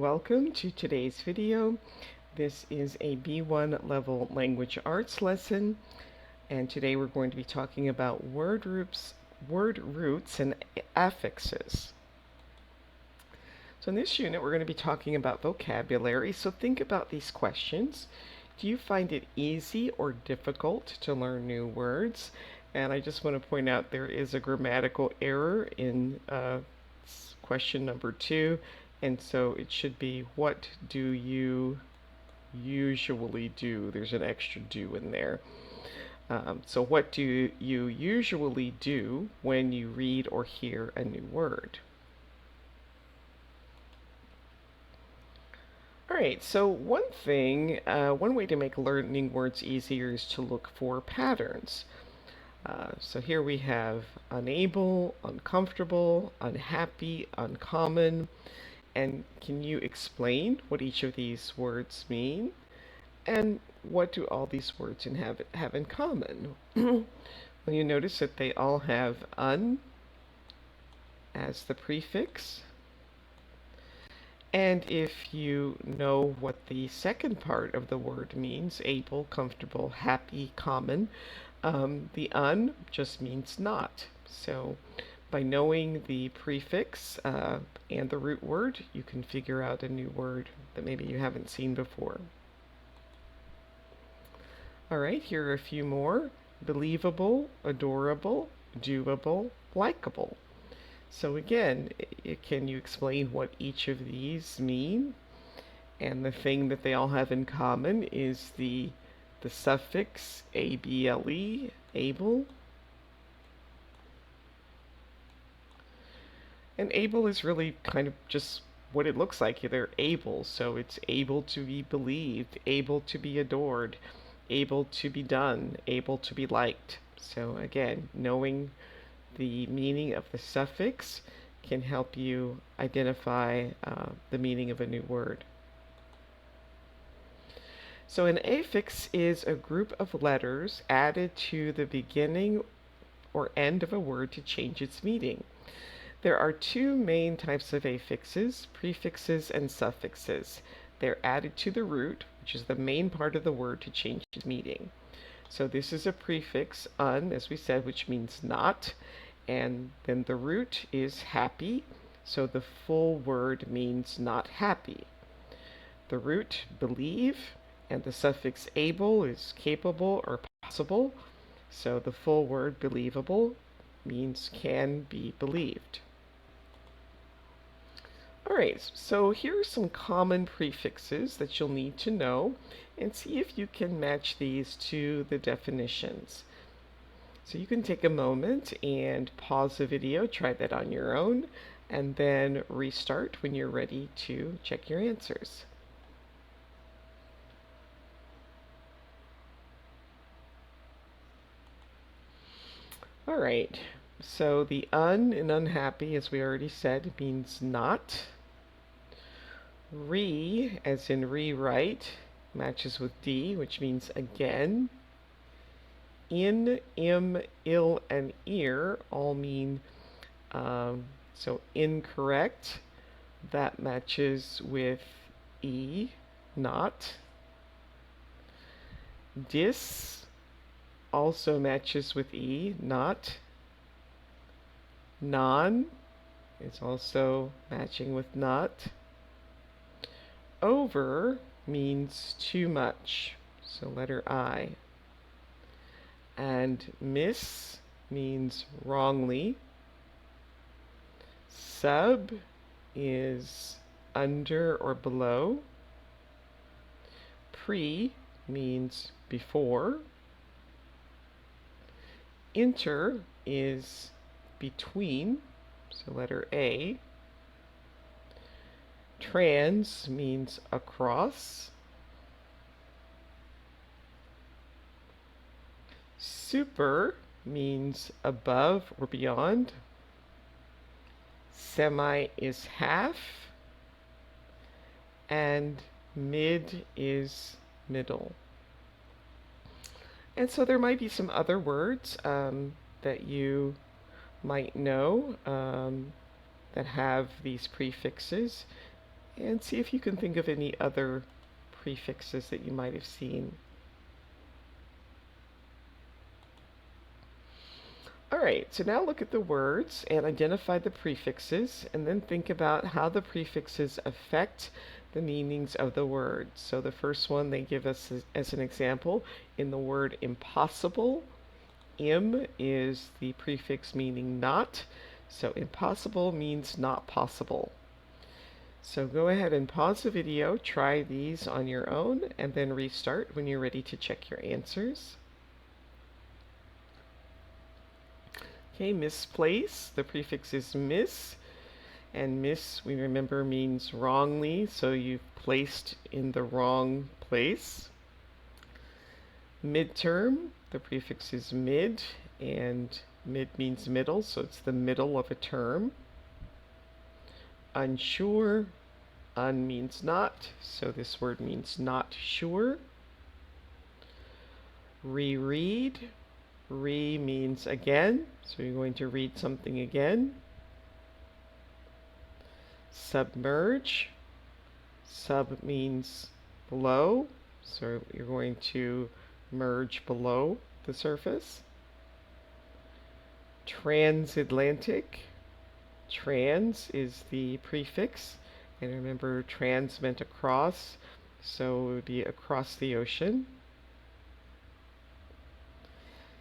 Welcome to today's video. This is a B1 level language arts lesson, and today we're going to be talking about word roots and affixes. So in this unit we're going to be talking about vocabulary, so think about these questions. Do you find it easy or difficult to learn new words? And I just want to point out there is a grammatical error in question number 2. And so it should be, what do you usually do? There's an extra do in there. So what do you usually do when you read or hear a new word? All right, so one way to make learning words easier is to look for patterns. So here we have unable, uncomfortable, unhappy, uncommon. And can you explain what each of these words mean? And what do all these words have in common? Well, you notice that they all have un as the prefix. And if you know what the second part of the word means, able, comfortable, happy, common, the un just means not. So by knowing the prefix and the root word, you can figure out a new word that maybe you haven't seen before. All right, here are a few more. Believable, adorable, doable, likable. So again, can you explain what each of these mean? And the thing that they all have in common is the suffix able, able. And able is really kind of just what it looks like. They're able, so it's able to be believed, able to be adored, able to be done, able to be liked. So again, knowing the meaning of the suffix can help you identify the meaning of a new word. So an affix is a group of letters added to the beginning or end of a word to change its meaning. There are two main types of affixes, prefixes and suffixes. They're added to the root, which is the main part of the word, to change its meaning. So this is a prefix, un, as we said, which means not, and then the root is happy, so the full word means not happy. The root believe, and the suffix able is capable or possible, so the full word believable means can be believed. Alright, so here are some common prefixes that you'll need to know, and see if you can match these to the definitions. So you can take a moment and pause the video, try that on your own, and then restart when you're ready to check your answers. Alright, so the un in unhappy, as we already said, means not. Re, as in rewrite, matches with D, which means again. In, im, ill, and ear all mean, so incorrect. That matches with E, not. Dis also matches with E, not. Non is also matching with not. Over means too much, so letter I. And miss means wrongly. Sub is under or below. Pre means before. Inter is between, so letter A. Trans means across. Super means above or beyond. Semi is half. And mid is middle. And so there might be some other words that you might know that have these prefixes. And see if you can think of any other prefixes that you might have seen. Alright, so now look at the words and identify the prefixes, and then think about how the prefixes affect the meanings of the word. So the first one they give us as an example, in the word impossible, im is the prefix meaning not, so impossible means not possible. So go ahead and pause the video, try these on your own, and then restart when you're ready to check your answers. Okay, misplace, the prefix is miss, and miss, we remember, means wrongly, so you've placed in the wrong place. Midterm, the prefix is mid, and mid means middle, so it's the middle of a term. Unsure, un means not, so this word means not sure. Reread, re means again, so you're going to read something again. Submerge, sub means below, so you're going to merge below the surface. Transatlantic, trans is the prefix, and remember trans meant across, so it would be across the ocean.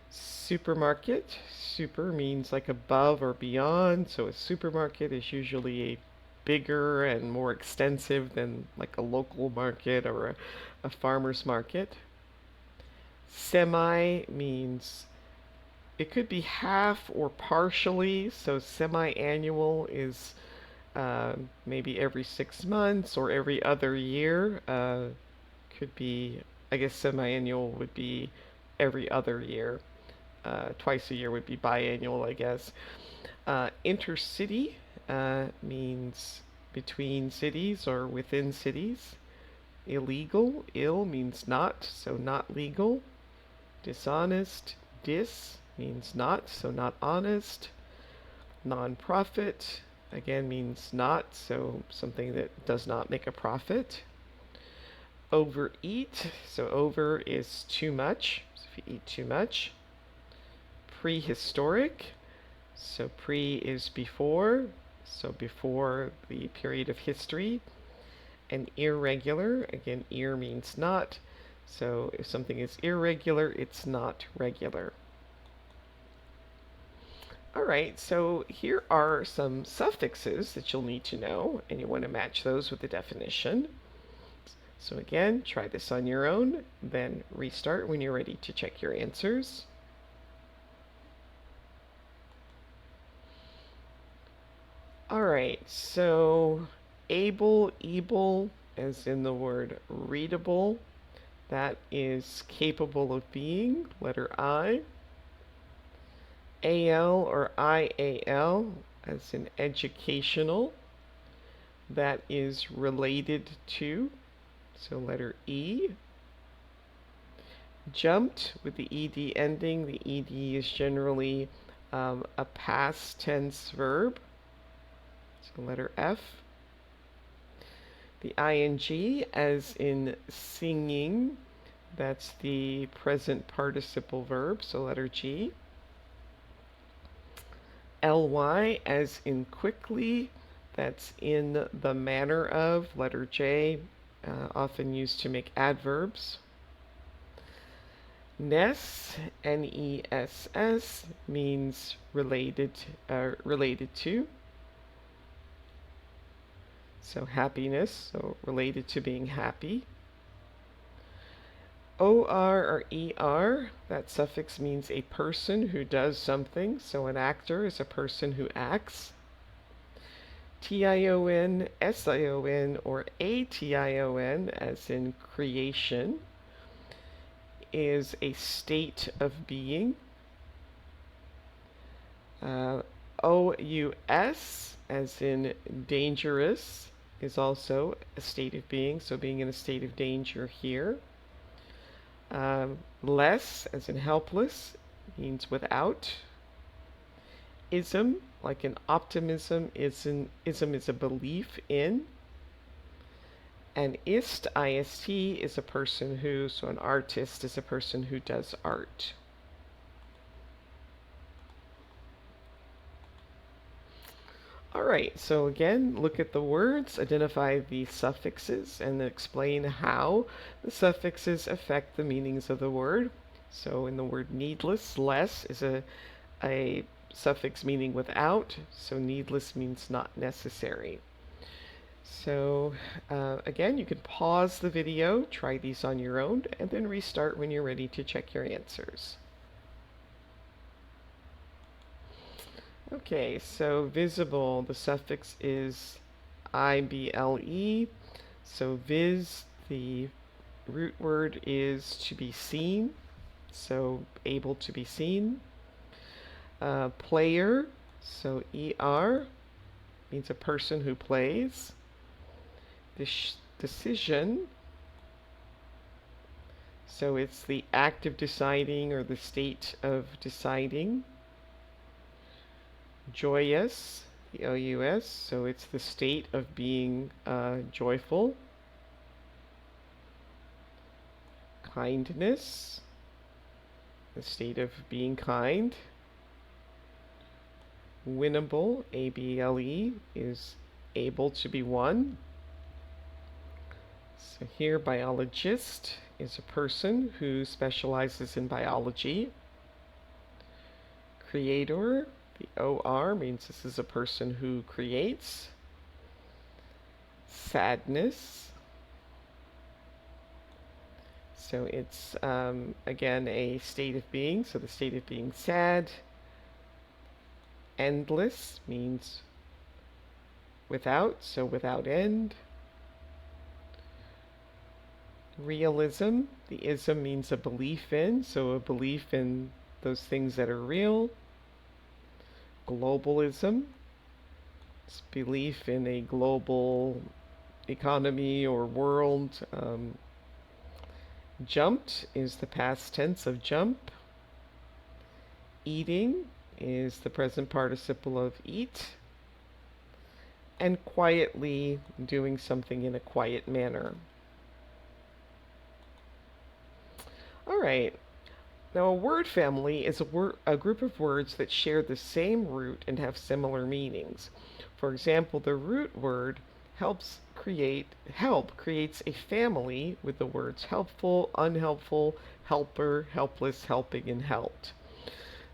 Supermarket, super means like above or beyond, so a supermarket is usually a bigger and more extensive than like a local market or a farmer's market. Semi means it could be half or partially, so semi-annual is maybe every 6 months or every other year. Could be, I guess semi-annual would be every other year. Twice a year would be biannual, I guess. Intercity means between cities or within cities. Illegal, ill means not, so not legal. Dishonest, dis means not, so not honest. Non-profit, again, means not, so something that does not make a profit. Overeat, so over is too much, so if you eat too much. Prehistoric, so pre is before, so before the period of history. And irregular, again, ir means not, so if something is irregular, it's not regular. Alright, so here are some suffixes that you'll need to know, and you want to match those with the definition. So again, try this on your own, then restart when you're ready to check your answers. Alright, so able, as in the word readable, that is capable of being, letter I. AL or IAL, as in educational, that is related to, so letter E. Jumped with the ED ending, the ED is generally a past tense verb, so letter F. The ing, as in singing, that's the present participle verb, so letter G. Ly, as in quickly, that's in the manner of, letter J, often used to make adverbs. Ness, Ness, means related to. So happiness, so related to being happy. OR or ER, that suffix means a person who does something, so an actor is a person who acts. TION, SION, or ATION, as in creation, is a state of being. OUS, as in dangerous, is also a state of being, so being in a state of danger here. Less, as in helpless, means without. Ism, like in optimism, ism is a belief in. An ist, is a person who, so an artist is a person who does art. All right, so again, look at the words, identify the suffixes, and then explain how the suffixes affect the meanings of the word. So in the word needless, less is a suffix meaning without, so needless means not necessary. So again, you can pause the video, try these on your own, and then restart when you're ready to check your answers. Okay, so visible, the suffix is ible. So vis, the root word is to be seen, so able to be seen. Player, so er, means a person who plays. Decision, so it's the act of deciding or the state of deciding. Joyous, the O-U-S, so it's the state of being joyful. Kindness, the state of being kind. Winnable, A-B-L-E, is able to be won. So here, biologist is a person who specializes in biology. Creator, the O-R, means this is a person who creates. Sadness, so it's again a state of being, so the state of being sad. Endless means without, so without end. Realism, the ism means a belief in, so a belief in those things that are real. Globalism, it's belief in a global economy or world. Jumped is the past tense of jump. Eating is the present participle of eat. And quietly, doing something in a quiet manner. All right. Now, a word family is a group of words that share the same root and have similar meanings. For example, the root word help creates a family with the words helpful, unhelpful, helper, helpless, helping, and helped.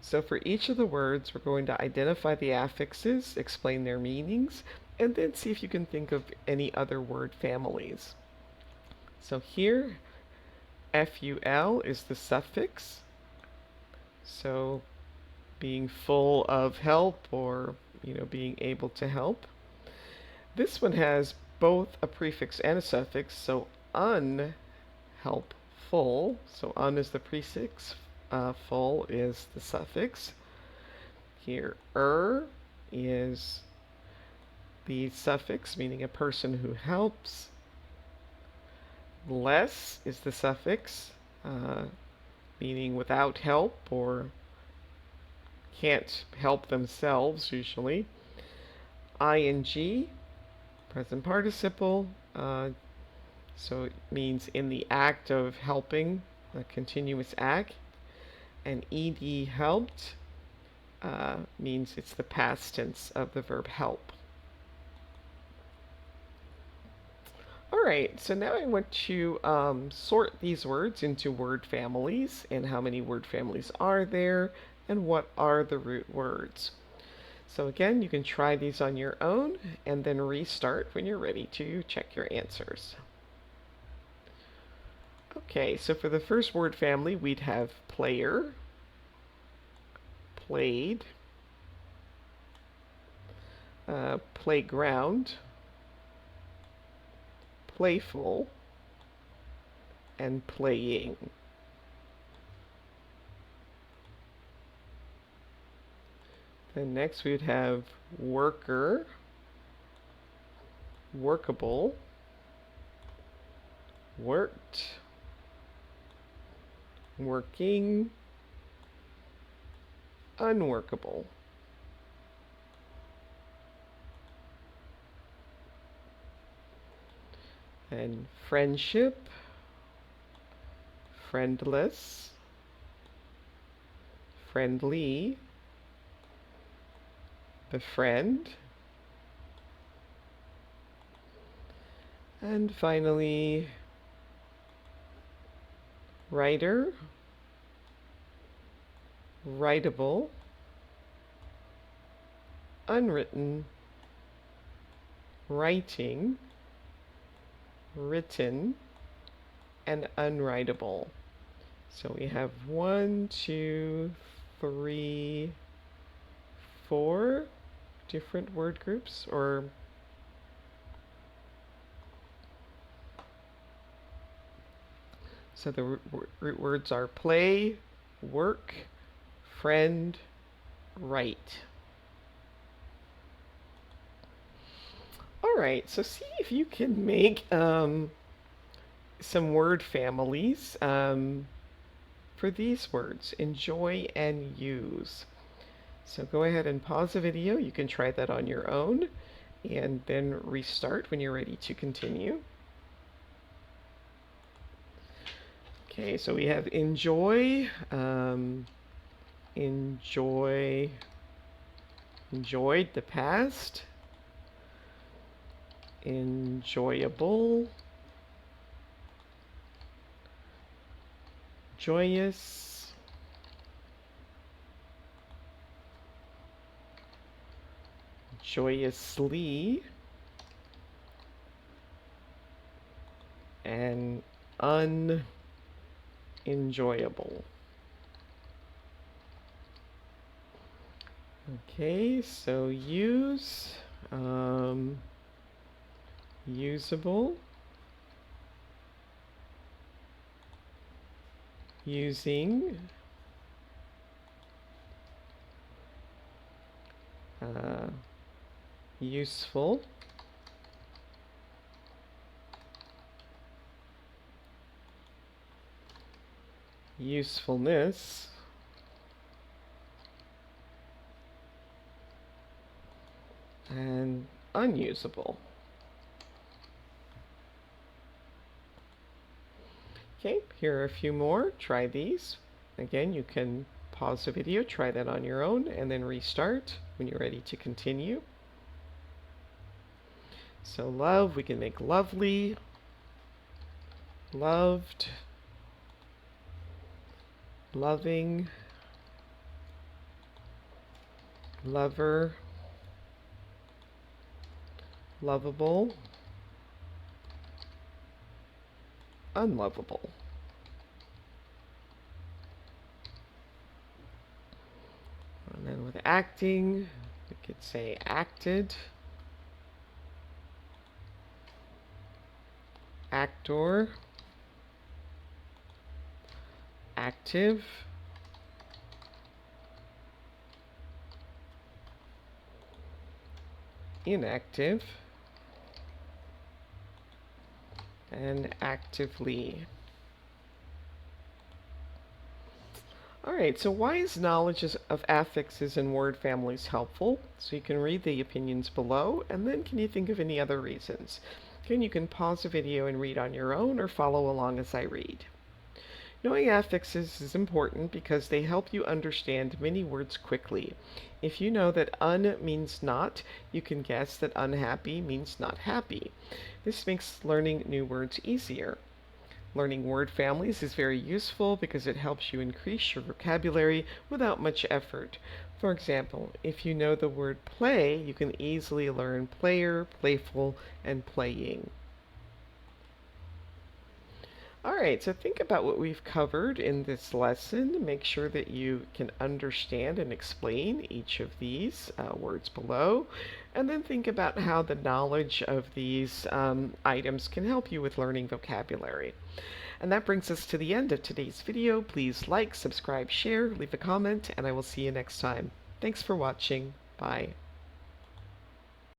So for each of the words, we're going to identify the affixes, explain their meanings, and then see if you can think of any other word families. So here, ful is the suffix. So being full of help, or being able to help. This one has both a prefix and a suffix, so unhelpful. So un is the prefix, full is the suffix. Here, is the suffix, meaning a person who helps. Less is the suffix, meaning without help or can't help themselves usually. Ing, present participle, so it means in the act of helping, a continuous act. And ed, helped, means it's the past tense of the verb help. Alright, so now I want to sort these words into word families, and how many word families are there, and what are the root words. So again, you can try these on your own, and then restart when you're ready to check your answers. Okay, so for the first word family, we'd have player, played, playground, playful, and playing. Then next we would have worker, workable, worked, working, unworkable. then friendship, friendless, friendly, befriend, and finally writer, writable, unwritten, writing, written, and unwritable. So we have 1, 2, 3, 4 different word groups, or so the root words are play, work, friend, write. All right, so see if you can make some word families for these words, enjoy and use. So go ahead and pause the video. You can try that on your own and then restart when you're ready to continue. Okay, so we have enjoy, enjoyed the past, enjoyable, joyous, joyously, and unenjoyable. Okay, so use, usable, using, useful, usefulness, and unusable. Okay, here are a few more. Try these. Again, you can pause the video, try that on your own, and then restart when you're ready to continue. So love, we can make lovely, loved, loving, lover, lovable, unlovable. And then with acting, we could say acted, actor, active, inactive, and actively. Alright, so why is knowledge of affixes and word families helpful? So you can read the opinions below, and then can you think of any other reasons? Again, you can pause the video and read on your own or follow along as I read. Knowing affixes is important because they help you understand many words quickly. If you know that un means not, you can guess that unhappy means not happy. This makes learning new words easier. Learning word families is very useful because it helps you increase your vocabulary without much effort. For example, if you know the word play, you can easily learn player, playful, and playing. Alright, so think about what we've covered in this lesson. Make sure that you can understand and explain each of these words below. And then think about how the knowledge of these items can help you with learning vocabulary. And that brings us to the end of today's video. Please like, subscribe, share, leave a comment, and I will see you next time. Thanks for watching. Bye.